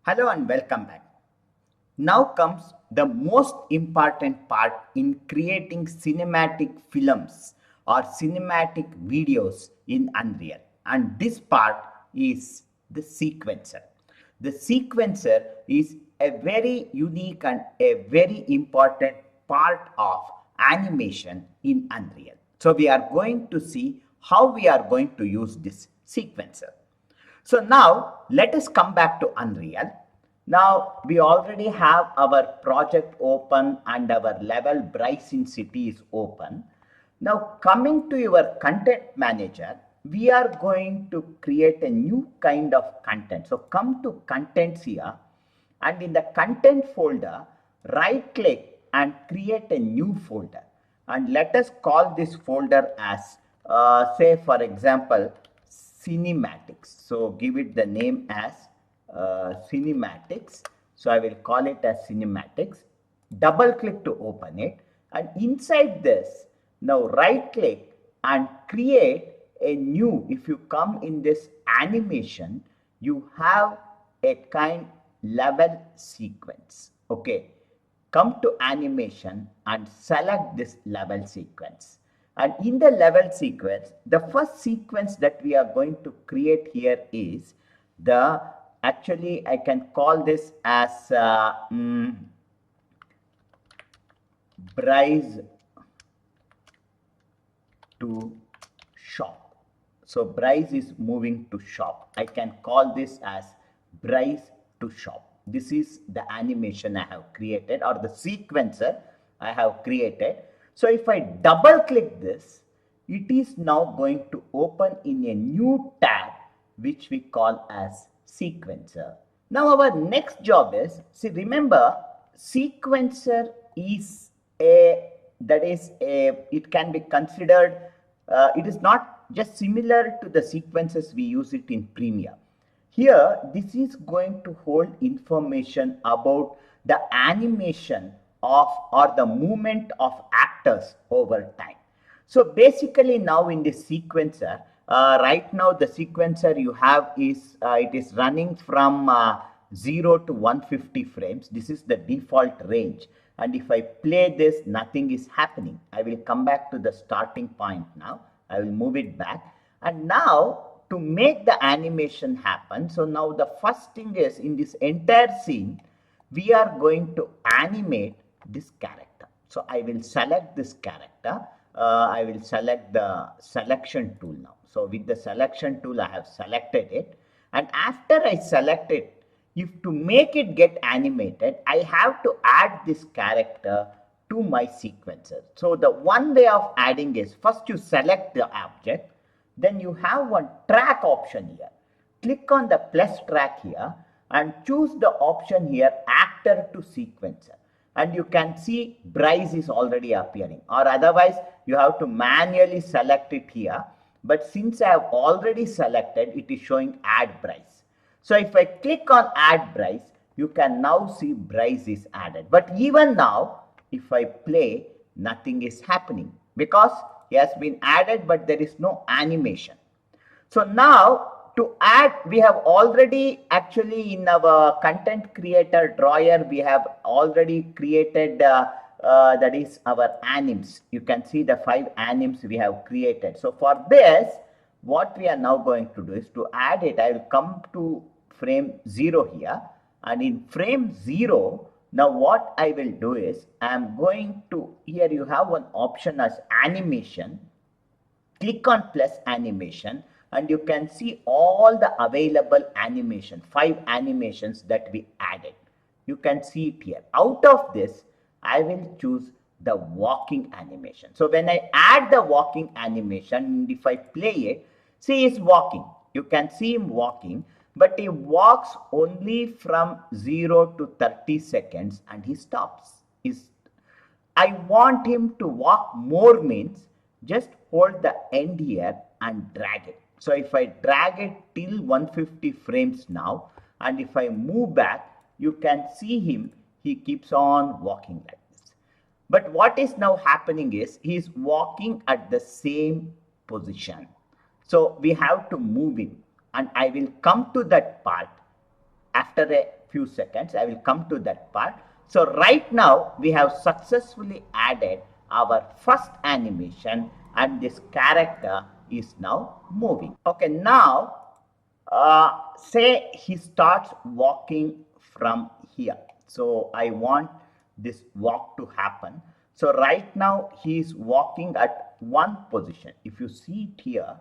Hello and welcome back. Now comes the most important part in creating cinematic films or cinematic videos in Unreal. And this part is the sequencer. The sequencer is a very unique and a very important part of animation in Unreal. So we are going to see how we are going to use this sequencer. So now let us come back to Unreal. Now we already have our project open and our level Bryson City is open. Now coming to your content manager, we are going to create a new kind of content. So come to contents here, and in the content folder, right click and create a new folder. And let us call this folder as say for example cinematics. So give it the name as cinematics. So I will call it as cinematics. Double click to open it, and inside this now right click and create a new. If you come in this animation, you have a kind level sequence. Okay, come to animation and select this level sequence. And in the level sequence, the first sequence that we are going to create here is the, actually I can call this as Bryce to shop. So Bryce is moving to shop. I can call this as Bryce to shop. This is the animation I have created, or the sequencer I have created. So if I double click this, it is now going to open in a new tab which we call as sequencer. Now our next job is, see, remember sequencer is a, that is a, it can be considered, it is not just similar to the sequences we use it in Premiere. Here this is going to hold information about the animation of or the movement of actors over time. So basically now in this sequencer, right now the sequencer you have is it is running from 0 to 150 frames. This is the default range, and if I play this, nothing is happening. I will come back to the starting point now. I will move it back, and now to make the animation happen, so now the first thing is, in this entire scene we are going to animate this character. So I will select this character. I will select the selection tool now. So with the selection tool I have selected it, and after I select it, if to make it get animated, I have to add this character to my sequencer. So the one way of adding is, first you select the object, then you have one track option here. Click on the plus track here and choose the option here, actor to sequencer, and you can see Bryce is already appearing, or otherwise you have to manually select it here, but since I have already selected, it is showing add Bryce. So if I click on add Bryce, you can now see Bryce is added. But even now, if I play, nothing is happening because he has been added, but there is no animation. So now to add, we have already actually in our content creator drawer, we have already created that is our animes. You can see the 5 animes we have created. So for this, what we are now going to do is to add it. I will come to frame 0 here, and in frame 0, now what I will do is I am going to, here you have one option as animation. Click on plus animation, and you can see all the available animation, 5 animations that we added. You can see it here. Out of this, I will choose the walking animation. So when I add the walking animation, if I play it, see, he's walking. You can see him walking, but he walks only from 0 to 30 seconds and he stops. I want him to walk more, means just hold the end here and drag it. So if I drag it till 150 frames now, and if I move back, you can see him, he keeps on walking like this. But what is now happening is he is walking at the same position. So we have to move him, and I will come to that part after a few seconds. I will come to that part. So right now we have successfully added our first animation and this character is now moving. Okay, now say he starts walking from here. So I want this walk to happen. So right now he is walking at one position. If you see it here,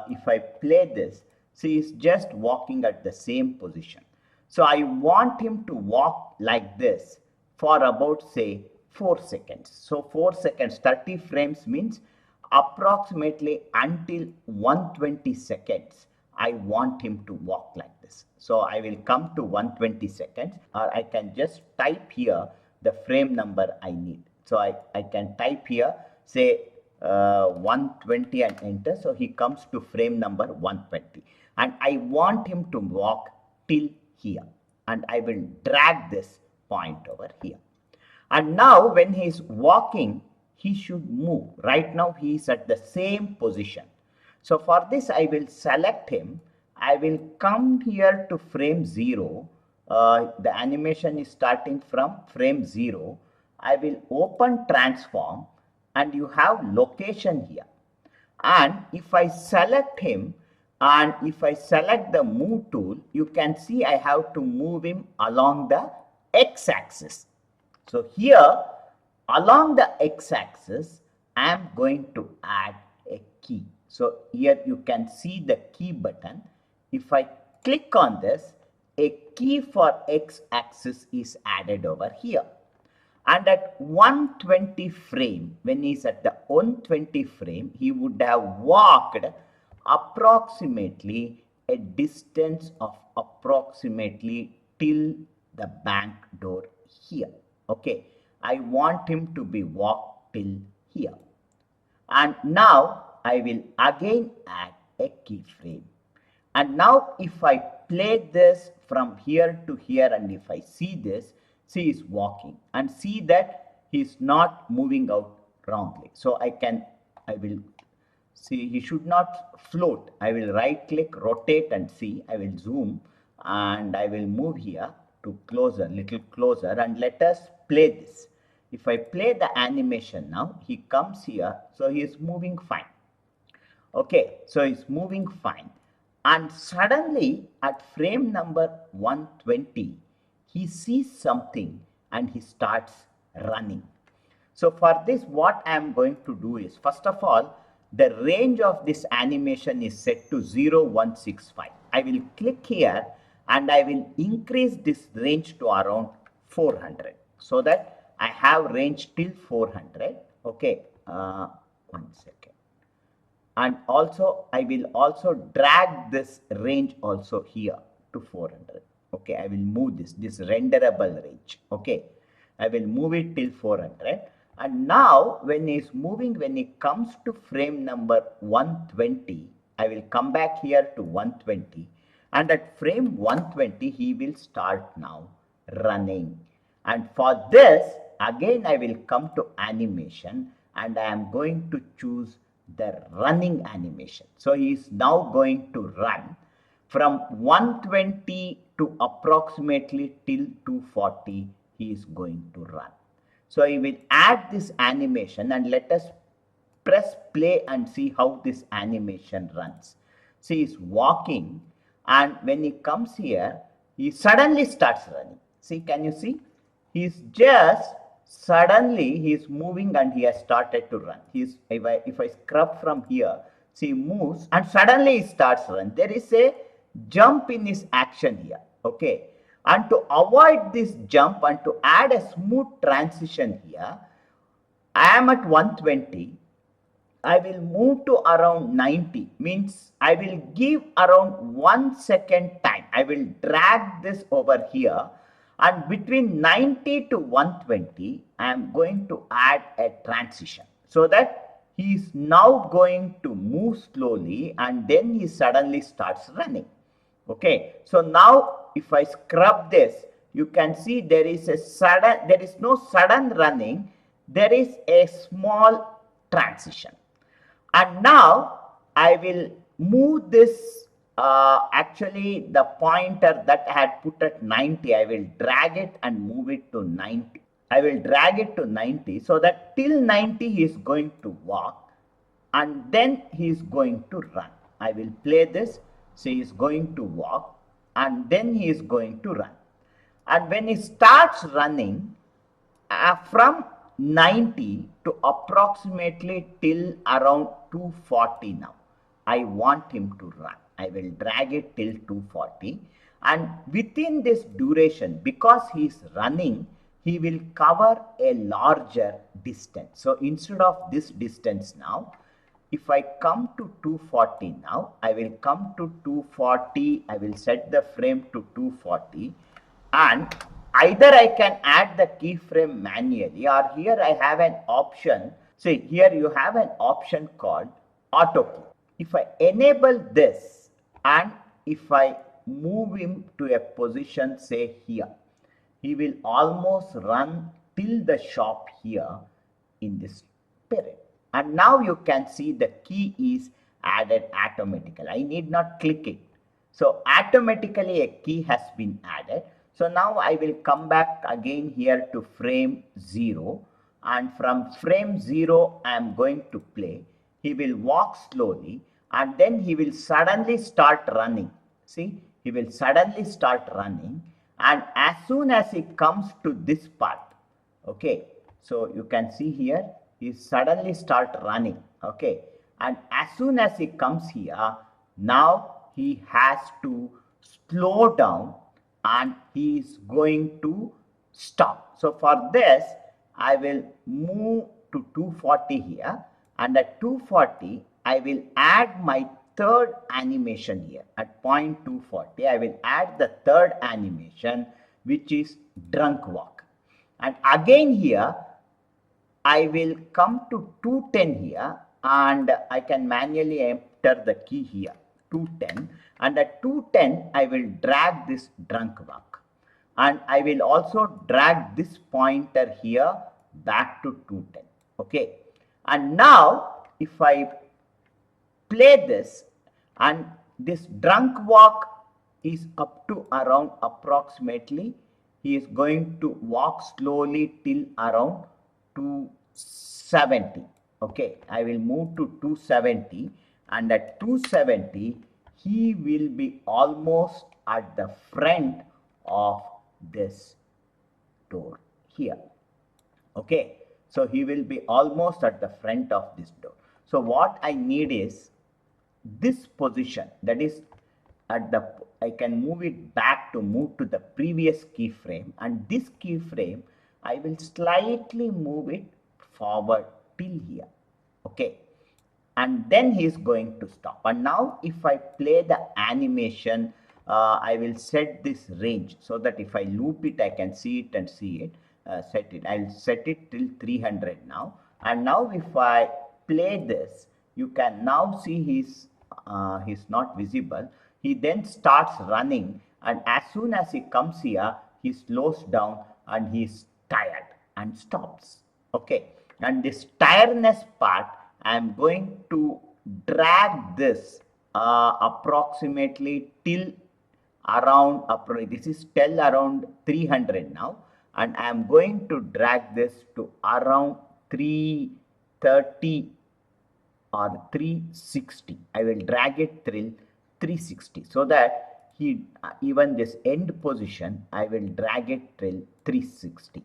if I play this, so he's just walking at the same position. So I want him to walk like this for about say 4 seconds. So 4 seconds, 30 frames means approximately until 120 seconds. I want him to walk like this. So I will come to 120 seconds, or I can just type here the frame number I need. So I can type here, say 120 and enter. So he comes to frame number 120. And I want him to walk till here. And I will drag this point over here. And now when he is walking, he should move. Right now he is at the same position. So for this I will select him. I will come here to frame 0. The animation is starting from frame 0. I will open transform and you have location here. And if I select him and if I select the move tool, you can see I have to move him along the x-axis. So here along the x-axis, I am going to add a key. So here you can see the key button. If I click on this, a key for x-axis is added over here. And at 120 frame, when he's at the 120 frame, he would have walked approximately a distance of approximately till the bank door here. Okay, I want him to be walked till here. And now I will again add a keyframe. And now if I play this from here to here and if I see this, see he is walking and see that he is not moving out wrongly. So I will see he should not float. I will right click, rotate and see. I will zoom and I will move here to closer, little closer, and let us play this. If I play the animation now, he comes here, so he is moving fine. Okay, so he's moving fine. And suddenly at frame number 120, he sees something and he starts running. So for this, what I am going to do is, first of all, the range of this animation is set to 0165. I will click here and I will increase this range to around 400 so that I have range till 400. Okay, 1 second. And also I will also drag this range also here to 400. Okay, I will move this renderable range. Okay, I will move it till 400. And now when he is moving, when he comes to frame number 120, I will come back here to 120. And at frame 120, he will start now running. And for this, again, I will come to animation and I am going to choose the running animation. So he is now going to run from 120 to approximately till 240. He is going to run. So I will add this animation and let us press play and see how this animation runs. See, he is walking. And when he comes here, he suddenly starts running. See, can you see? He's just suddenly he's moving and he has started to run. If I scrub from here, see, he moves and suddenly he starts running. There is a jump in his action here. Okay. And to avoid this jump and to add a smooth transition here, I am at 120. I will move to around 90, means I will give around 1 second time. I will drag this over here and between 90 to 120, I am going to add a transition so that he is now going to move slowly and then he suddenly starts running. Okay, so now if I scrub this, you can see there is no sudden running, there is a small transition. And now I will move this actually the pointer that I had put at 90, I will drag it and move it to 90. I will drag it to 90 so that till 90 he is going to walk and then he is going to run. I will play this. So he is going to walk and then he is going to run. And when he starts running, from 90 to approximately till around 240 now, I want him to run. I will drag it till 240 and within this duration, because he is running, he will cover a larger distance. So instead of this distance now, if I come to 240 now, I will come to 240, I will set the frame to 240 and either I can add the keyframe manually or here I have an option. See, here you have an option called auto key. If I enable this and if I move him to a position, say here, he will almost run till the shop here in this period. And now you can see the key is added automatically. I need not click it. So automatically a key has been added. So now I will come back again here to frame 0 and from frame 0 I am going to play. He will walk slowly and then he will suddenly start running. See, he will suddenly start running and as soon as he comes to this part, okay, so you can see here he suddenly start running, okay, and as soon as he comes here, now he has to slow down and he is going to stop. So for this I will move to 240 here and at 240 I will add my third animation here. At point 240 I will add the third animation, which is drunk walk. And again here I will come to 210 here and I can manually enter the key here 210 and at 210 I will drag this drunk walk and I will also drag this pointer here back to 210. Okay, and now if I play this and this drunk walk is up to around approximately, he is going to walk slowly till around 270. Okay, I will move to 270 and at 270 he will be almost at the front of this door here. Okay, so he will be almost at the front of this door. So what I need is this position, that is at the, I can move it back to move to the previous keyframe and this keyframe I will slightly move it forward till here. Okay, and then he is going to stop. And now if I play the animation, I will set this range so that if I loop it I can see it and see it. Set it, I'll set it till 300 now. And now if I play this, you can now see he's not visible. He then starts running and as soon as he comes here he slows down and he's tired and stops. Okay, and this tiredness part I am going to drag this approximately till around, this is till around 300 now and I am going to drag this to around 330 or 360. I will drag it till 360 so that he even this end position I will drag it till 360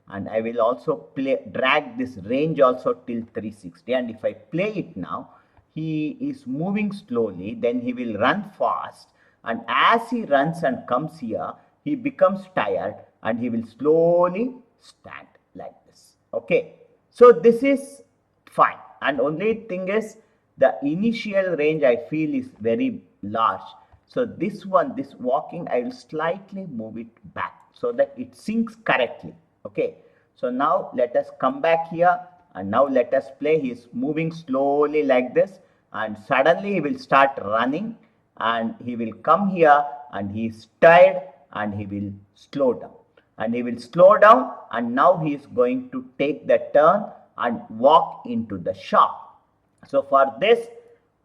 and I will also drag this range also till 360 and if I play it now, he is moving slowly, then he will run fast and as he runs and comes here, he becomes tired and he will slowly stand like this. Okay, so this is fine and only thing is the initial range I feel is very large. So this one, this walking, I will slightly move it back so that it syncs correctly. Okay, so now let us come back here and now let us play. He is moving slowly like this and suddenly he will start running and he will come here and he is tired and he will slow down and he will slow down and now he is going to take the turn and walk into the shop. So for this,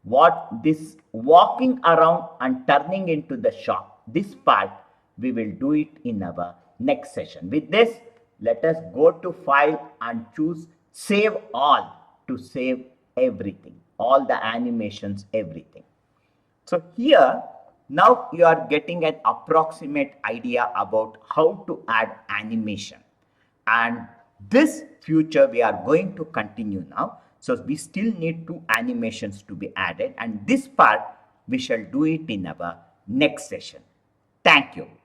what this walking around and turning into the shop, this part we will do it in our next session. With this, let us go to file and choose save all to save everything, all the animations, everything. So here, now you are getting an approximate idea about how to add animation. And this future we are going to continue now. So we still need two animations to be added, and this part we shall do it in our next session. Thank you.